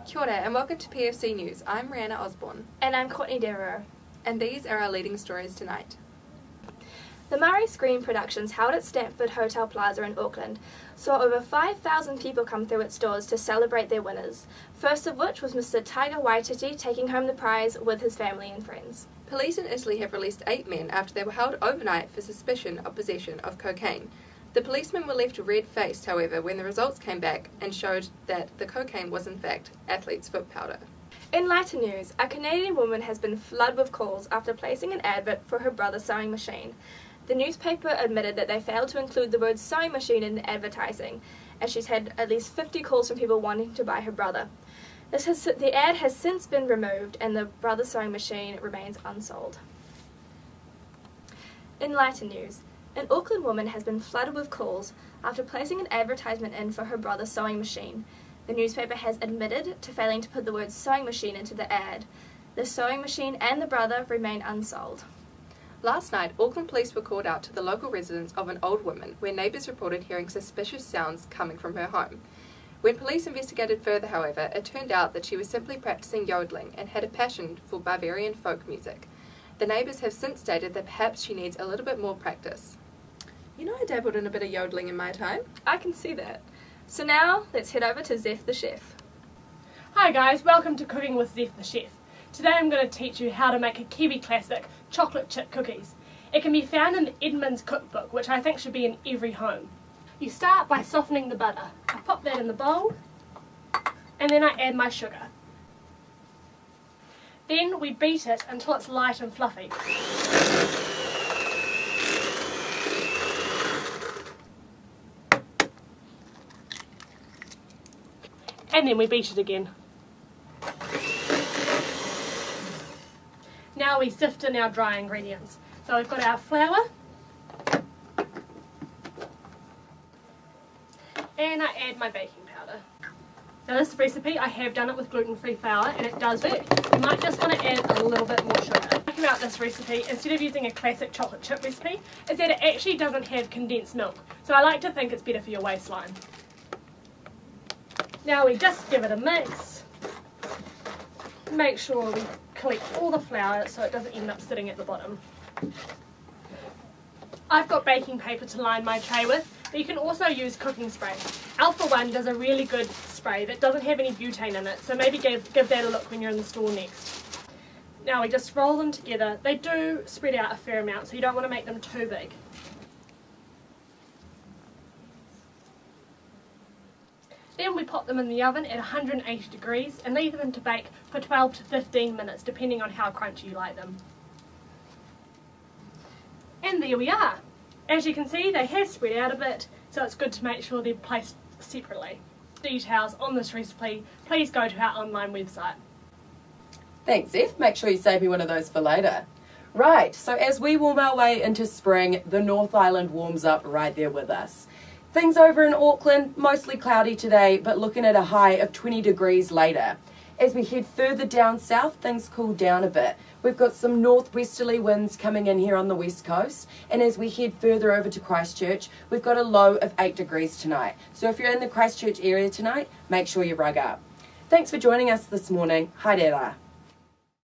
Kia ora and welcome to PFC News. I'm Rihanna Osborne. And I'm Courtney Devereux. And these are our leading stories tonight. The Murray Screen Productions held at Stanford Hotel Plaza in Auckland saw over 5,000 people come through its doors to celebrate their winners, first of which was Mr. Tiger Waititi taking home the prize with his family and friends. Police in Italy have released 8 men after they were held overnight for suspicion of possession of cocaine. The policemen were left red-faced, however, when the results came back and showed that the cocaine was in fact athlete's foot powder. In lighter news, a Canadian woman has been flooded with calls after placing an advert for her brother's sewing machine. The newspaper admitted that they failed to include the word sewing machine in the advertising, as she's had at least 50 calls from people wanting to buy her brother. The ad has since been removed and the brother's sewing machine remains unsold. In lighter news, an Auckland woman has been flooded with calls after placing an advertisement in for her brother's sewing machine. The newspaper has admitted to failing to put the word sewing machine into the ad. The sewing machine and the brother remain unsold. Last night, Auckland police were called out to the local residence of an old woman where neighbours reported hearing suspicious sounds coming from her home. When police investigated further, however, it turned out that she was simply practising yodeling and had a passion for Bavarian folk music. The neighbours have since stated that perhaps she needs a little bit more practice. You know, I dabbled in a bit of yodeling in my time. I can see that. So now, let's head over to Zeph the Chef. Hi guys, welcome to Cooking with Zeph the Chef. Today I'm going to teach you how to make a Kiwi classic, chocolate chip cookies. It can be found in the Edmonds cookbook, which I think should be in every home. You start by softening the butter. I pop that in the bowl, and then I add my sugar. Then we beat it until it's light and fluffy. And then we beat it again. Now we sift in our dry ingredients. So we've got our flour, and I add my baking powder. Now this recipe, I have done it with gluten-free flour and it does work. You might just want to add a little bit more sugar. Talking about this recipe, instead of using a classic chocolate chip recipe, is that it actually doesn't have condensed milk. So I like to think it's better for your waistline. Now we just give it a mix. Make sure we collect all the flour so it doesn't end up sitting at the bottom. I've got baking paper to line my tray with, but you can also use cooking spray. Alpha One does a really good spray that doesn't have any butane in it, so maybe give that a look when you're in the store next. Now we just roll them together. They do spread out a fair amount, so you don't want to make them too big. Then we pop them in the oven at 180 degrees and leave them to bake for 12 to 15 minutes, depending on how crunchy you like them. And there we are. As you can see, they have spread out a bit, so it's good to make sure they're placed separately. Details on this recipe, please go to our online website. Thanks, Zeph. Make sure you save me one of those for later. Right, so as we warm our way into spring, the North Island warms up right there with us. Things over in Auckland, mostly cloudy today, but looking at a high of 20 degrees later. As we head further down south, things cool down a bit. We've got some northwesterly winds coming in here on the west coast, and as we head further over to Christchurch, we've got a low of 8 degrees tonight. So if you're in the Christchurch area tonight, make sure you rug up. Thanks for joining us this morning. Haere rā.